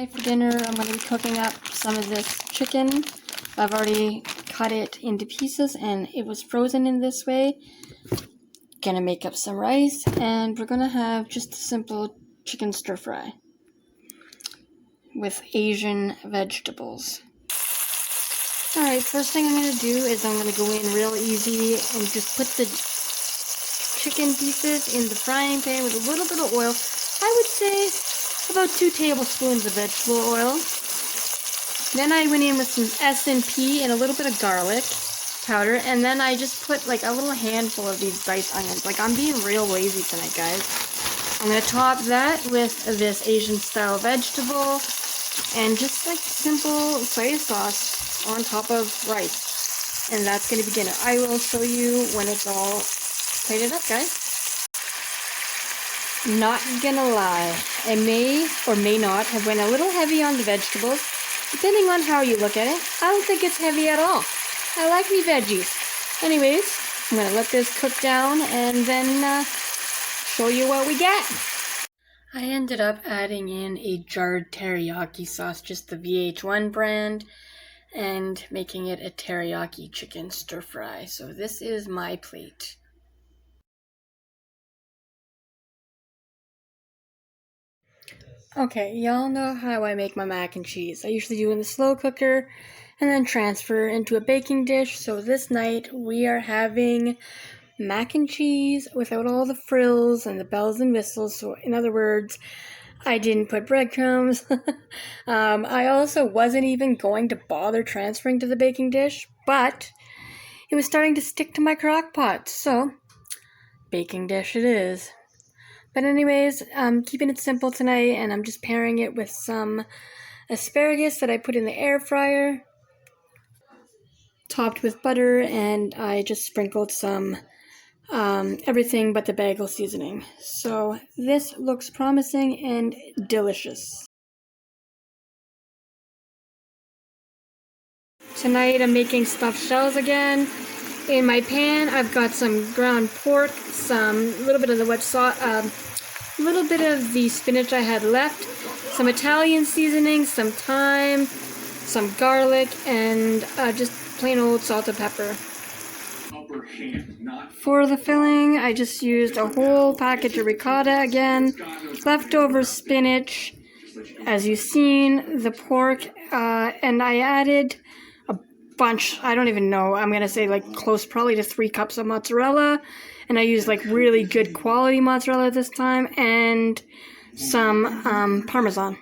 Tonight for dinner, I'm going to be cooking up some of this chicken. I've already cut it into pieces and it was frozen in this way. Gonna make up some rice and we're gonna have just a simple chicken stir fry with Asian vegetables. Alright, first thing I'm gonna do is I'm gonna go in real easy and just put the chicken pieces in the frying pan with a little bit of oil. I would say about 2 tablespoons of vegetable oil. Then I went in with some S&P and a little bit of garlic powder, and then I just put like a little handful of these diced onions. Like, I'm being real lazy tonight, guys. I'm gonna top that with this Asian style vegetable and just like simple soy sauce on top of rice. And that's gonna be dinner. I will show you when it's all plated up, guys. Not gonna lie, I may or may not have went a little heavy on the vegetables. Depending on how you look at it, I don't think it's heavy at all. I like me veggies. Anyways, I'm going to let this cook down and then show you what we get. I ended up adding in a jarred teriyaki sauce, just the VH1 brand, and making it a teriyaki chicken stir fry. So this is my plate. Okay, y'all know how I make my mac and cheese. I usually do it in the slow cooker and then transfer into a baking dish. So this night we are having mac and cheese without all the frills and the bells and whistles. So in other words, I didn't put breadcrumbs. I also wasn't even going to bother transferring to the baking dish, but it was starting to stick to my crock pot. So baking dish it is. But anyways, I'm keeping it simple tonight, and I'm just pairing it with some asparagus that I put in the air fryer, topped with butter, and I just sprinkled some everything but the bagel seasoning. So this looks promising and delicious. Tonight I'm making stuffed shells again. In my pan, I've got some ground pork, some little bit of the wet sauce, little bit of the spinach I had left, some Italian seasoning, some thyme, some garlic, and just plain old salt and pepper. For the filling, I just used a whole package of ricotta again, leftover spinach, as you've seen, the pork, and I added bunch, I don't even know, I'm gonna say like close probably to 3 cups of mozzarella, and I used like really good quality mozzarella this time, and some Parmesan.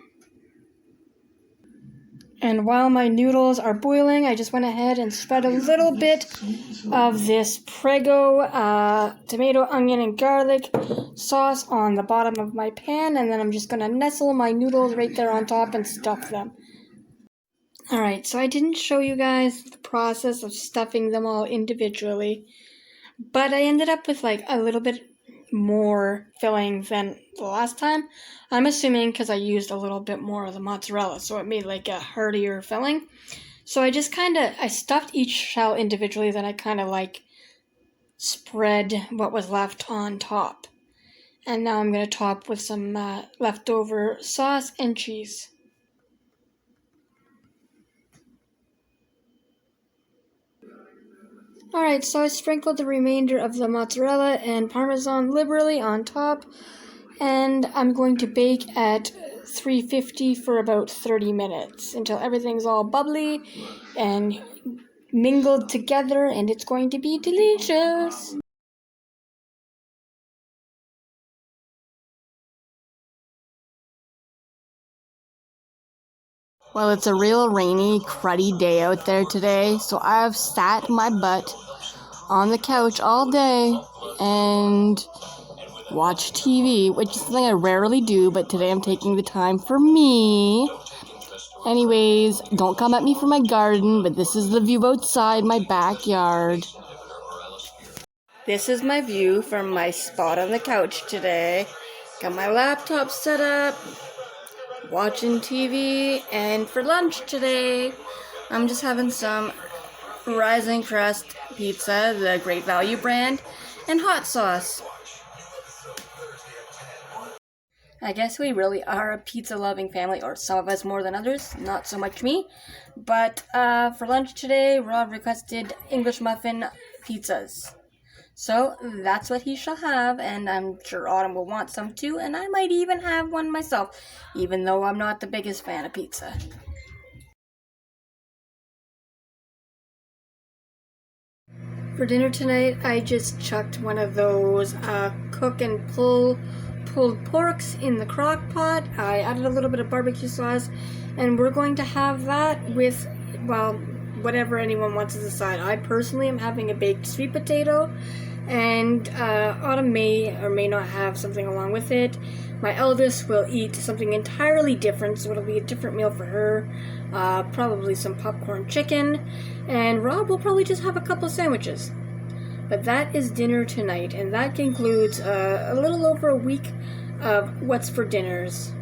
And while my noodles are boiling, I just went ahead and spread a little bit of this Prego tomato, onion, and garlic sauce on the bottom of my pan, and then I'm just gonna nestle my noodles right there on top and stuff them. Alright, so I didn't show you guys the process of stuffing them all individually, but I ended up with like a little bit more filling than the last time. I'm assuming because I used a little bit more of the mozzarella, so it made like a heartier filling. So I just I stuffed each shell individually, then I kind of like spread what was left on top. And now I'm going to top with some leftover sauce and cheese. Alright, so I sprinkled the remainder of the mozzarella and Parmesan liberally on top, and I'm going to bake at 350 for about 30 minutes until everything's all bubbly and mingled together, and it's going to be delicious. Well, it's a real rainy, cruddy day out there today, so I've sat my butt on the couch all day and watched TV, which is something I rarely do, but today I'm taking the time for me. Anyways, don't come at me for my garden, but this is the view outside my backyard. This is my view from my spot on the couch today. Got my laptop set up, watching TV, and for lunch today, I'm just having some rising crust pizza, the Great Value brand, and hot sauce. I guess we really are a pizza-loving family, or some of us more than others, not so much me. But for lunch today, Rob requested English muffin pizzas. So that's what he shall have, and I'm sure Autumn will want some too, and I might even have one myself, even though I'm not the biggest fan of pizza. For dinner tonight, I just chucked one of those cook and pulled porks in the crock pot. I added a little bit of barbecue sauce, and we're going to have that with, well, whatever anyone wants as a side. I personally am having a baked sweet potato, and Autumn may or may not have something along with it. My eldest will eat something entirely different, so it'll be a different meal for her. Probably some popcorn chicken, and Rob will probably just have a couple sandwiches. But that is dinner tonight, and that concludes a little over a week of What's for Dinners.